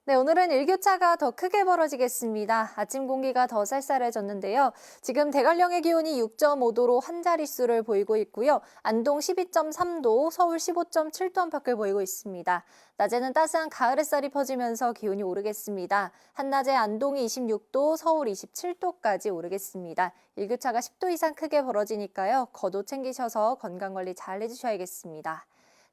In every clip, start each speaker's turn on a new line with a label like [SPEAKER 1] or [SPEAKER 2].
[SPEAKER 1] 네, 오늘은 일교차가 더 크게 벌어지겠습니다. 아침 공기가 더 쌀쌀해졌는데요. 지금 대관령의 기온이 6.5도로 한 자릿수를 보이고 있고요. 안동 12.3도, 서울 15.7도 안팎을 보이고 있습니다. 낮에는 따스한 가을 햇살이 퍼지면서 기온이 오르겠습니다. 한낮에 안동이 26도, 서울 27도까지 오르겠습니다. 일교차가 10도 이상 크게 벌어지니까요. 겉옷 챙기셔서 건강관리 잘 해주셔야겠습니다.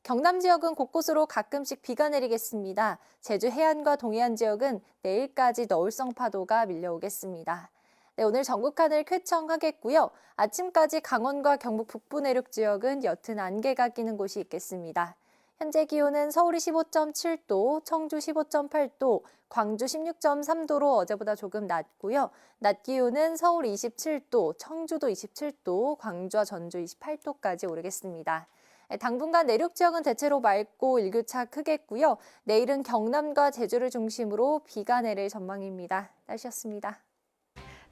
[SPEAKER 1] 경남 지역은 곳곳으로 가끔씩 비가 내리겠습니다. 제주 해안과 동해안 지역은 내일까지 너울성 파도가 밀려오겠습니다. 네, 오늘 전국 하늘 쾌청하겠고요. 아침까지 강원과 경북 북부 내륙 지역은 옅은 안개가 끼는 곳이 있겠습니다. 현재 기온은 서울이 15.7도, 청주 15.8도, 광주 16.3도로 어제보다 조금 낮고요. 낮 기온은 서울 27도, 청주도 27도, 광주와 전주 28도까지 오르겠습니다. 당분간 내륙 지역은 대체로 맑고 일교차 크겠고요. 내일은 경남과 제주를 중심으로 비가 내릴 전망입니다. 날씨였습니다.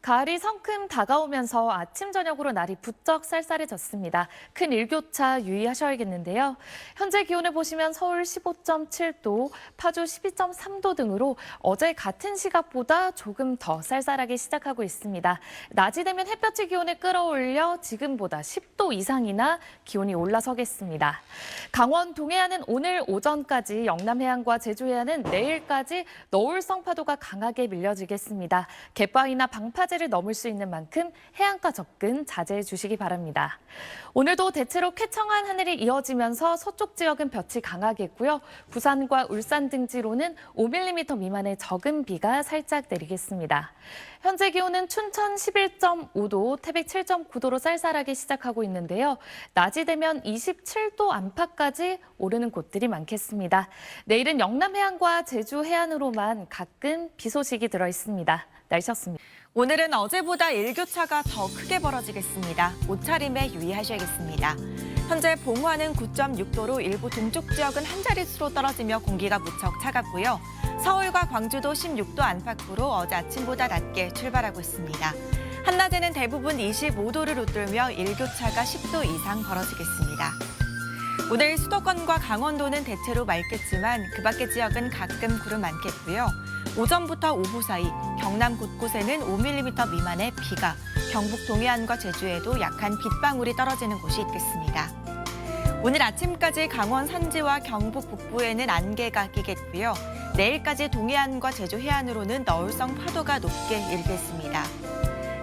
[SPEAKER 2] 가을이 성큼 다가오면서 아침 저녁으로 날이 부쩍 쌀쌀해졌습니다. 큰 일교차 유의하셔야겠는데요. 현재 기온을 보시면 서울 15.7도, 파주 12.3도 등으로 어제 같은 시각보다 조금 더 쌀쌀하게 시작하고 있습니다. 낮이 되면 햇볕이 기온을 끌어올려 지금보다 10도 이상이나 기온이 올라서겠습니다. 강원 동해안은 오늘 오전까지, 영남 해안과 제주 해안은 내일까지 너울성 파도가 강하게 밀려지겠습니다. 갯바위나 방파제를 넘을 수 있는 만큼 해안가 접근 자제해 주시기 바랍니다. 오늘도 대체로 쾌청한 하늘이 이어지면서 서쪽 지역은 볕이 강하겠고요. 부산과 울산 등지로는 5mm 미만의 적은 비가 살짝 내리겠습니다. 현재 기온은 춘천 11.5도, 태백 7.9도로 쌀쌀하게 시작하고 있는데요. 낮이 되면 27도 안팎까지 오르는 곳들이 많겠습니다. 내일은 영남 해안과 제주 해안으로만 가끔 비 소식이 들어 있습니다. 날씨였습니다.
[SPEAKER 3] 오늘은 어제보다 일교차가 더 크게 벌어지겠습니다. 옷차림에 유의하셔야겠습니다. 현재 봉화는 9.6도로 일부 동쪽 지역은 한 자릿수로 떨어지며 공기가 무척 차갑고요. 서울과 광주도 16도 안팎으로 어제 아침보다 낮게 출발하고 있습니다. 한낮에는 대부분 25도를 웃돌며 일교차가 10도 이상 벌어지겠습니다. 오늘 수도권과 강원도는 대체로 맑겠지만 그 밖의 지역은 가끔 구름 많겠고요. 오전부터 오후 사이 경남 곳곳에는 5mm 미만의 비가, 경북 동해안과 제주에도 약한 빗방울이 떨어지는 곳이 있겠습니다. 오늘 아침까지 강원 산지와 경북 북부에는 안개가 끼겠고요. 내일까지 동해안과 제주 해안으로는 너울성 파도가 높게 일겠습니다.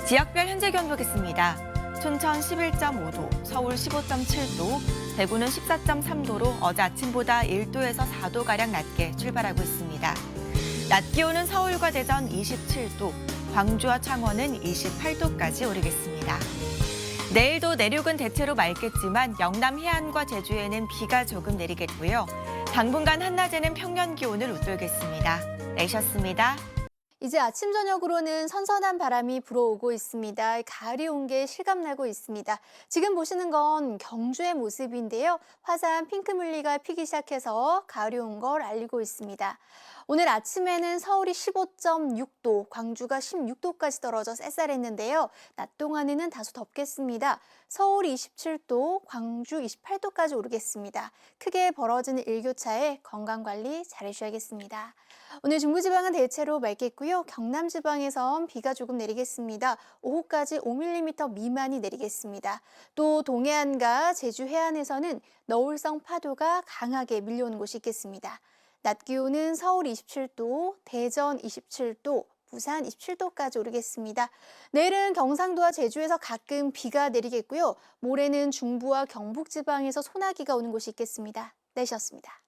[SPEAKER 3] 지역별 현재 기온 보겠습니다. 춘천 11.5도, 서울 15.7도, 대구는 14.3도로 어제 아침보다 1도에서 4도가량 낮게 출발하고 있습니다. 낮 기온은 서울과 대전 27도, 광주와 창원은 28도까지 오르겠습니다. 내일도 내륙은 대체로 맑겠지만 영남 해안과 제주에는 비가 조금 내리겠고요. 당분간 한낮에는 평년 기온을 웃돌겠습니다. 날씨였습니다.
[SPEAKER 4] 이제 아침 저녁으로는 선선한 바람이 불어오고 있습니다. 가을이 온 게 실감나고 있습니다. 지금 보시는 건 경주의 모습인데요. 화사한 핑크뮬리가 피기 시작해서 가을이 온 걸 알리고 있습니다. 오늘 아침에는 서울이 15.6도, 광주가 16도까지 떨어져 쌀쌀했는데요. 낮 동안에는 다소 덥겠습니다. 서울 27도, 광주 28도까지 오르겠습니다. 크게 벌어지는 일교차에 건강관리 잘해주셔야겠습니다. 오늘 중부지방은 대체로 맑겠고요. 경남지방에선 비가 조금 내리겠습니다. 오후까지 5mm 미만이 내리겠습니다. 또 동해안과 제주 해안에서는 너울성 파도가 강하게 밀려오는 곳이 있겠습니다. 낮 기온은 서울 27도, 대전 27도, 부산 27도까지 오르겠습니다. 내일은 경상도와 제주에서 가끔 비가 내리겠고요. 모레는 중부와 경북 지방에서 소나기가 오는 곳이 있겠습니다. 날씨였습니다.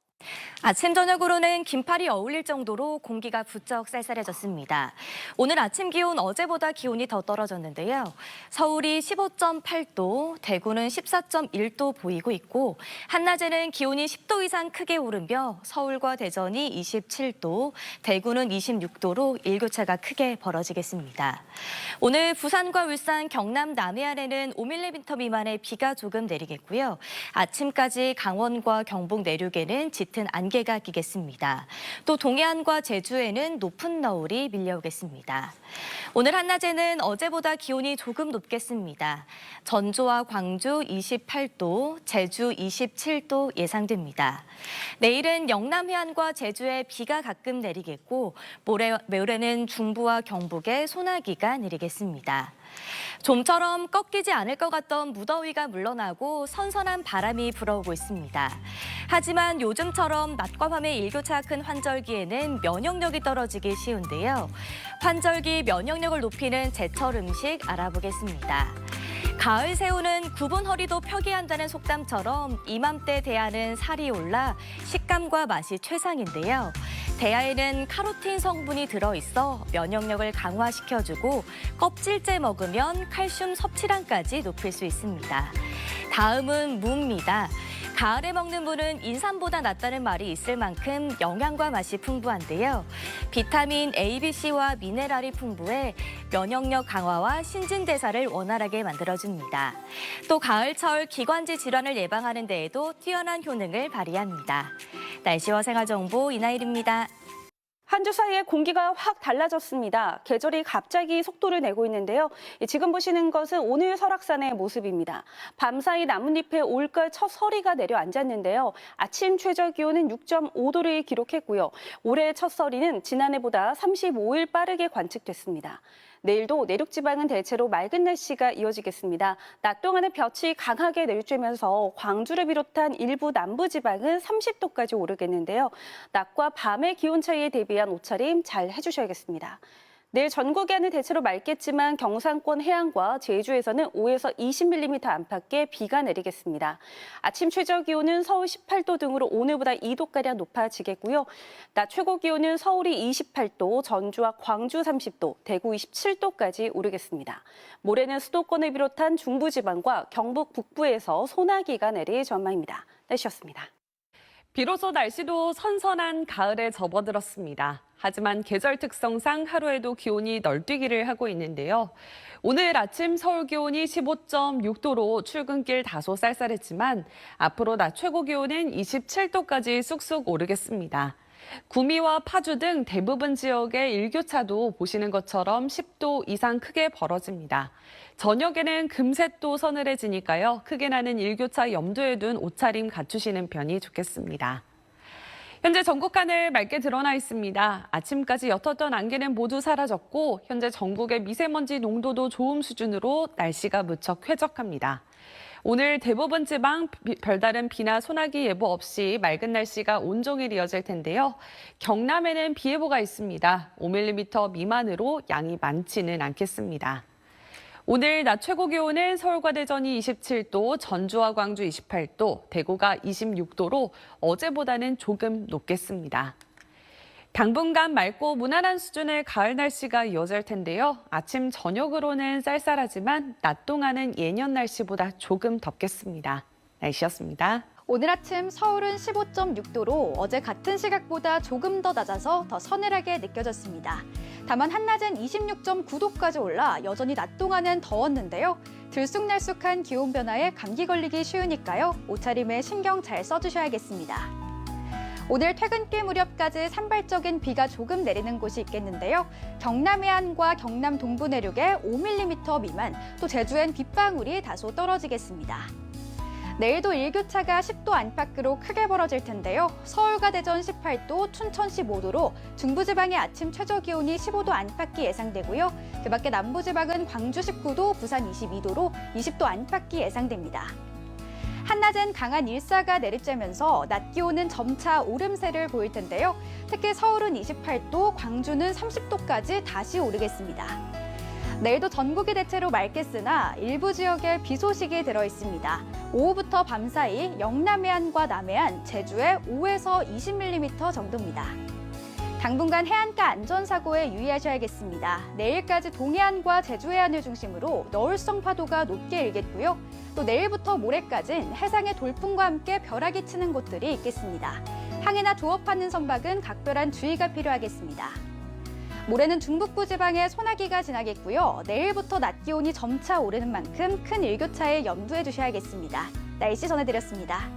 [SPEAKER 5] 아침 저녁으로는 긴팔이 어울릴 정도로 공기가 부쩍 쌀쌀해졌습니다. 오늘 아침 기온 어제보다 기온이 더 떨어졌는데요. 서울이 15.8도, 대구는 14.1도 보이고 있고 한낮에는 기온이 10도 이상 크게 오르며 서울과 대전이 27도, 대구는 26도로 일교차가 크게 벌어지겠습니다. 오늘 부산과 울산, 경남 남해안에는 5mm 미만의 비가 조금 내리겠고요. 아침까지 강원과 경북 내륙에는 짙은 안개가 끼겠습니다. 또 동해안과 제주에는 높은 너울이 밀려오겠습니다. 오늘 한낮에는 어제보다 기온이 조금 높겠습니다. 전주와 광주 28도, 제주 27도 예상됩니다. 내일은 영남 해안과 제주에 비가 가끔 내리겠고 모레는 중부와 경북에 소나기가 내리겠습니다. 좀처럼 꺾이지 않을 것 같던 무더위가 물러나고 선선한 바람이 불어오고 있습니다. 하지만 요즘처럼 낮과 밤의 일교차가 큰 환절기에는 면역력이 떨어지기 쉬운데요. 환절기 면역력을 높이는 제철 음식 알아보겠습니다. 가을 새우는 굽은 허리도 펴게 한다는 속담처럼 이맘때 대하는 살이 올라 식감과 맛이 최상인데요. 대하에는 카로틴 성분이 들어있어 면역력을 강화시켜주고 껍질째 먹으면 칼슘 섭취량까지 높일 수 있습니다. 다음은 무입니다. 가을에 먹는 무는 인삼보다 낫다는 말이 있을 만큼 영양과 맛이 풍부한데요. 비타민 A, B, C와 미네랄이 풍부해 면역력 강화와 신진대사를 원활하게 만들어줍니다. 또 가을철 기관지 질환을 예방하는 데에도 뛰어난 효능을 발휘합니다. 날씨와 생활정보 이나일입니다.
[SPEAKER 6] 한 주 사이에 공기가 확 달라졌습니다. 계절이 갑자기 속도를 내고 있는데요. 지금 보시는 것은 오늘 설악산의 모습입니다. 밤사이 나뭇잎에 올가을 첫 서리가 내려앉았는데요. 아침 최저 기온은 6.5도를 기록했고요. 올해의 첫 서리는 지난해보다 35일 빠르게 관측됐습니다. 내일도 내륙 지방은 대체로 맑은 날씨가 이어지겠습니다. 낮 동안은 볕이 강하게 내리쬐면서 광주를 비롯한 일부 남부 지방은 30도까지 오르겠는데요. 낮과 밤의 기온 차이에 대비한 옷차림 잘 해주셔야겠습니다. 내일 전국에는 대체로 맑겠지만 경상권 해안과 제주에서는 5에서 20mm 안팎의 비가 내리겠습니다. 아침 최저 기온은 서울 18도 등으로 오늘보다 2도가량 높아지겠고요. 낮 최고 기온은 서울이 28도, 전주와 광주 30도, 대구 27도까지 오르겠습니다. 모레는 수도권을 비롯한 중부지방과 경북 북부에서 소나기가 내릴 전망입니다. 날씨였습니다.
[SPEAKER 7] 비로소 날씨도 선선한 가을에 접어들었습니다. 하지만 계절 특성상 하루에도 기온이 널뛰기를 하고 있는데요. 오늘 아침 서울 기온이 15.6도로 출근길 다소 쌀쌀했지만 앞으로 낮 최고 기온은 27도까지 쑥쑥 오르겠습니다. 구미와 파주 등 대부분 지역의 일교차도 보시는 것처럼 10도 이상 크게 벌어집니다. 저녁에는 금세 또 서늘해지니까요. 크게 나는 일교차 염두에 둔 옷차림 갖추시는 편이 좋겠습니다. 현재 전국 하늘 맑게 드러나 있습니다. 아침까지 옅었던 안개는 모두 사라졌고 현재 전국의 미세먼지 농도도 좋음 수준으로 날씨가 무척 쾌적합니다. 오늘 대부분 지방 별다른 비나 소나기 예보 없이 맑은 날씨가 온종일 이어질 텐데요. 경남에는 비 예보가 있습니다. 5mm 미만으로 양이 많지는 않겠습니다. 오늘 낮 최고 기온은 서울과 대전이 27도, 전주와 광주 28도, 대구가 26도로 어제보다는 조금 높겠습니다. 당분간 맑고 무난한 수준의 가을 날씨가 이어질 텐데요. 아침, 저녁으로는 쌀쌀하지만 낮 동안은 예년 날씨보다 조금 덥겠습니다. 날씨였습니다.
[SPEAKER 8] 오늘 아침 서울은 15.6도로 어제 같은 시각보다 조금 더 낮아서 더 서늘하게 느껴졌습니다. 다만 한낮엔 26.9도까지 올라 여전히 낮 동안은 더웠는데요. 들쑥날쑥한 기온 변화에 감기 걸리기 쉬우니까요. 옷차림에 신경 잘 써주셔야겠습니다. 오늘 퇴근길 무렵까지 산발적인 비가 조금 내리는 곳이 있겠는데요. 경남 해안과 경남 동부 내륙에 5mm 미만, 또 제주엔 빗방울이 다소 떨어지겠습니다. 내일도 일교차가 10도 안팎으로 크게 벌어질 텐데요. 서울과 대전 18도, 춘천 15도로 중부지방의 아침 최저 기온이 15도 안팎이 예상되고요. 그 밖에 남부지방은 광주 19도, 부산 22도로 20도 안팎이 예상됩니다. 한낮엔 강한 일사가 내리쬐면서 낮 기온은 점차 오름세를 보일 텐데요. 특히 서울은 28도, 광주는 30도까지 다시 오르겠습니다. 내일도 전국이 대체로 맑겠으나 일부 지역에 비 소식이 들어있습니다. 오후부터 밤 사이 영남 해안과 남해안, 제주에 5에서 20mm 정도입니다. 당분간 해안가 안전사고에 유의하셔야겠습니다. 내일까지 동해안과 제주 해안을 중심으로 너울성 파도가 높게 일겠고요. 또 내일부터 모레까지는 해상의 돌풍과 함께 벼락이 치는 곳들이 있겠습니다. 항해나 조업하는 선박은 각별한 주의가 필요하겠습니다. 모레는 중북부 지방에 소나기가 지나겠고요. 내일부터 낮 기온이 점차 오르는 만큼 큰 일교차에 염두해 주셔야겠습니다. 날씨 전해드렸습니다.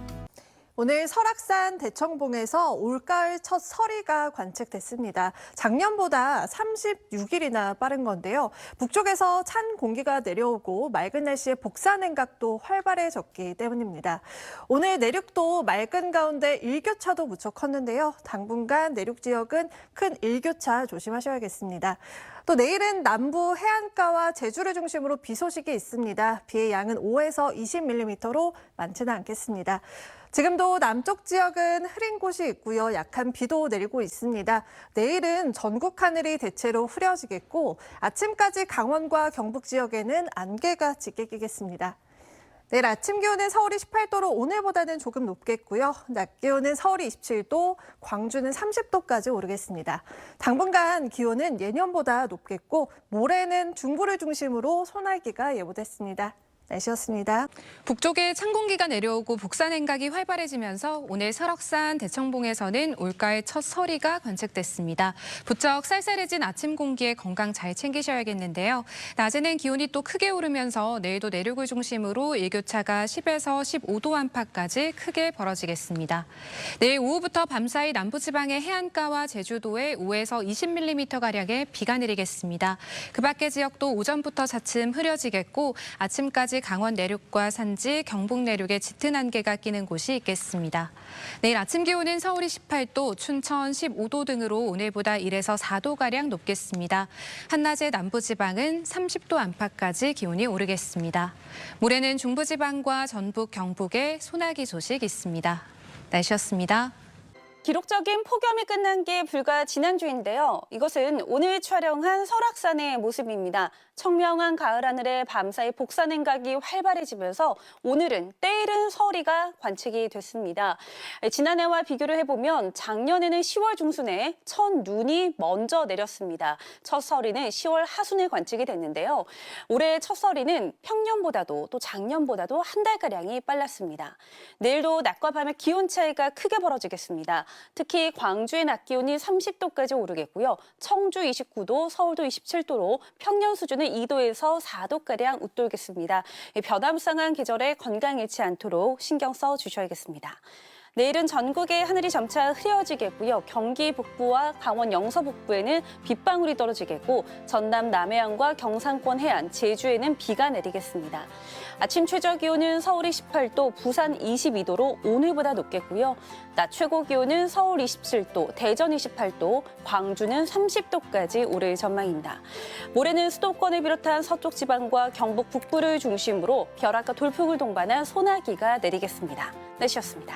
[SPEAKER 9] 오늘 설악산 대청봉에서 올가을 첫 서리가 관측됐습니다. 작년보다 36일이나 빠른 건데요. 북쪽에서 찬 공기가 내려오고 맑은 날씨에 복사 냉각도 활발해졌기 때문입니다. 오늘 내륙도 맑은 가운데 일교차도 무척 컸는데요. 당분간 내륙 지역은 큰 일교차 조심하셔야겠습니다. 또 내일은 남부 해안가와 제주를 중심으로 비 소식이 있습니다. 비의 양은 5에서 20mm로 많지는 않겠습니다. 지금도 남쪽 지역은 흐린 곳이 있고요. 약한 비도 내리고 있습니다. 내일은 전국 하늘이 대체로 흐려지겠고 아침까지 강원과 경북 지역에는 안개가 짙게 끼겠습니다. 내일 아침 기온은 서울이 18도로 오늘보다는 조금 높겠고요. 낮 기온은 서울이 27도, 광주는 30도까지 오르겠습니다. 당분간 기온은 예년보다 높겠고 모레는 중부를 중심으로 소나기가 예보됐습니다. 날씨였습니다.
[SPEAKER 10] 북쪽에 찬 공기가 내려오고 복사 냉각이 활발해지면서 오늘 설악산 대청봉에서는 올가을 첫 서리가 관측됐습니다. 부쩍 쌀쌀해진 아침 공기에 건강 잘 챙기셔야겠는데요. 낮에는 기온이 또 크게 오르면서 내일도 내륙을 중심으로 일교차가 10에서 15도 안팎까지 크게 벌어지겠습니다. 내일 오후부터 밤사이 남부지방의 해안가와 제주도에 5에서 20mm가량의 비가 내리겠습니다. 그 밖의 지역도 오전부터 차츰 흐려지겠고 아침까지 강원 내륙과 산지, 경북 내륙에 짙은 안개가 끼는 곳이 있겠습니다. 내일 아침 기온은 서울이 18도, 춘천 15도 등으로 오늘보다 1에서 4도가량 높겠습니다. 한낮에 남부지방은 30도 안팎까지 기온이 오르겠습니다. 모레는 중부지방과 전북, 경북에 소나기 소식 있습니다. 날씨였습니다.
[SPEAKER 6] 기록적인 폭염이 끝난 게 불과 지난주인데요. 이것은 오늘 촬영한 설악산의 모습입니다. 청명한 가을 하늘에 밤사이 복사 냉각이 활발해지면서 오늘은 때이른 서리가 관측이 됐습니다. 지난해와 비교를 해보면 작년에는 10월 중순에 첫 눈이 먼저 내렸습니다. 첫 서리는 10월 하순에 관측이 됐는데요. 올해 첫 서리는 평년보다도 또 작년보다도 한 달가량이 빨랐습니다. 내일도 낮과 밤의 기온 차이가 크게 벌어지겠습니다. 특히 광주의 낮 기온이 30도까지 오르겠고요. 청주 29도, 서울도 27도로 평년 수준은 2도에서 4도가량 웃돌겠습니다. 변화무쌍한 계절에 건강 잃지 않도록 신경 써 주셔야겠습니다. 내일은 전국의 하늘이 점차 흐려지겠고요. 경기 북부와 강원 영서 북부에는 빗방울이 떨어지겠고 전남 남해안과 경상권 해안, 제주에는 비가 내리겠습니다. 아침 최저 기온은 서울이 18도, 부산 22도로 오늘보다 높겠고요. 낮 최고 기온은 서울 27도, 대전 28도, 광주는 30도까지 오를 전망입니다. 모레는 수도권을 비롯한 서쪽 지방과 경북 북부를 중심으로 벼락과 돌풍을 동반한 소나기가 내리겠습니다. 날씨였습니다.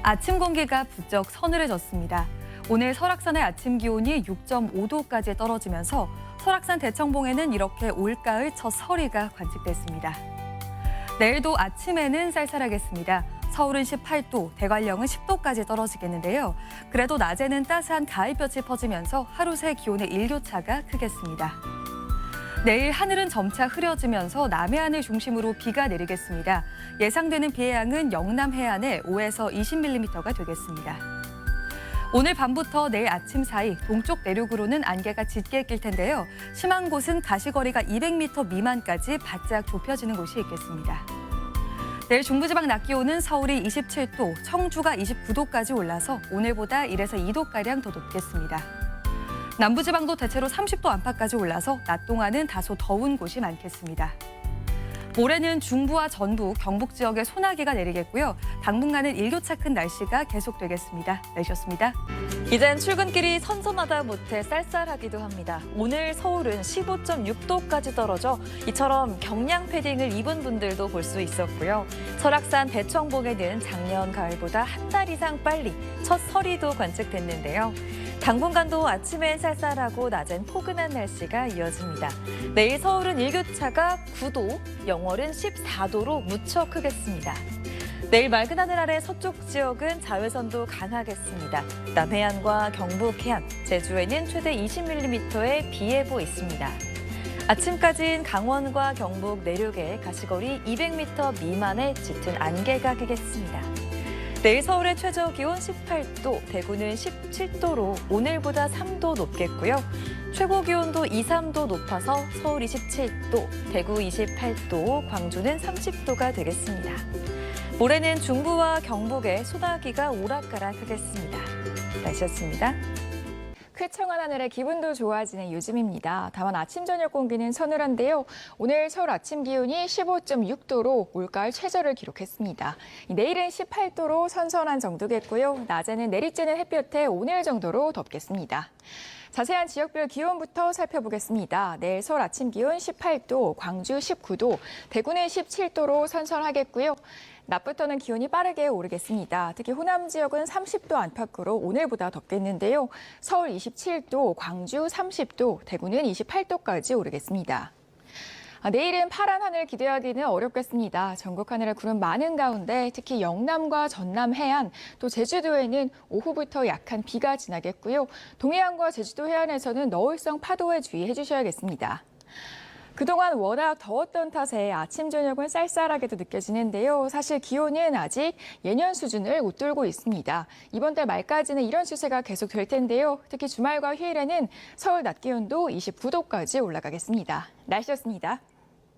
[SPEAKER 5] 아침 공기가 부쩍 서늘해졌습니다. 오늘 설악산의 아침 기온이 6.5도까지 떨어지면서 설악산 대청봉에는 이렇게 올가을 첫 서리가 관측됐습니다. 내일도 아침에는 쌀쌀하겠습니다. 서울은 18도, 대관령은 10도까지 떨어지겠는데요. 그래도 낮에는 따스한 가을볕이 퍼지면서 하루 새 기온의 일교차가 크겠습니다. 내일 하늘은 점차 흐려지면서 남해안을 중심으로 비가 내리겠습니다. 예상되는 비의 양은 영남 해안에 5에서 20mm가 되겠습니다. 오늘 밤부터 내일 아침 사이 동쪽 내륙으로는 안개가 짙게 낄 텐데요. 심한 곳은 가시거리가 200m 미만까지 바짝 좁혀지는 곳이 있겠습니다. 내일 중부지방 낮 기온은 서울이 27도, 청주가 29도까지 올라서 오늘보다 1에서 2도가량 더 높겠습니다. 남부지방도 대체로 30도 안팎까지 올라서 낮 동안은 다소 더운 곳이 많겠습니다. 모레는 중부와 전북, 경북 지역에 소나기가 내리겠고요. 당분간은 일교차 큰 날씨가 계속되겠습니다. 날씨였습니다.
[SPEAKER 2] 이젠 출근길이 선선하다 못해 쌀쌀하기도 합니다. 오늘 서울은 15.6도까지 떨어져 이처럼 경량 패딩을 입은 분들도 볼 수 있었고요. 설악산 대청봉에는 작년 가을보다 한 달 이상 빨리 첫 서리도 관측됐는데요. 당분간도 아침엔 쌀쌀하고 낮엔 포근한 날씨가 이어집니다. 내일 서울은 일교차가 9도, 영월은 14도로 무척 크겠습니다. 내일 맑은 하늘 아래 서쪽 지역은 자외선도 강하겠습니다. 남해안과 경북 해안, 제주에는 최대 20mm의 비 예보 있습니다. 아침까지는 강원과 경북 내륙에 가시거리 200m 미만의 짙은 안개가 끼겠습니다. 내일 서울의 최저 기온 18도, 대구는 17도로 오늘보다 3도 높겠고요. 최고 기온도 2, 3도 높아서 서울 27도, 대구 28도, 광주는 30도가 되겠습니다.
[SPEAKER 3] 모레는 중부와 경북에 소나기가 오락가락하겠습니다. 날씨였습니다.
[SPEAKER 11] 쾌청한 하늘에 기분도 좋아지는 요즘입니다. 다만 아침 저녁 공기는 서늘한데요. 오늘 서울 아침 기온이 15.6도로 올가을 최저를 기록했습니다. 내일은 18도로 선선한 정도겠고요. 낮에는 내리쬐는 햇볕에 오늘 정도로 덥겠습니다. 자세한 지역별 기온부터 살펴보겠습니다. 내일 서울 아침 기온 18도, 광주 19도, 대구는 17도로 선선하겠고요. 낮부터는 기온이 빠르게 오르겠습니다. 특히 호남 지역은 30도 안팎으로 오늘보다 덥겠는데요. 서울 27도, 광주 30도, 대구는 28도까지 오르겠습니다. 내일은 파란 하늘 기대하기는 어렵겠습니다. 전국 하늘에 구름 많은 가운데 특히 영남과 전남 해안, 또 제주도에는 오후부터 약한 비가 지나겠고요. 동해안과 제주도 해안에서는 너울성 파도에 주의해 주셔야겠습니다. 그동안 워낙 더웠던 탓에 아침, 저녁은 쌀쌀하게도 느껴지는데요. 사실 기온은 아직 예년 수준을 웃돌고 있습니다. 이번 달 말까지는 이런 추세가 계속될 텐데요. 특히 주말과 휴일에는 서울 낮 기온도 29도까지 올라가겠습니다. 날씨였습니다.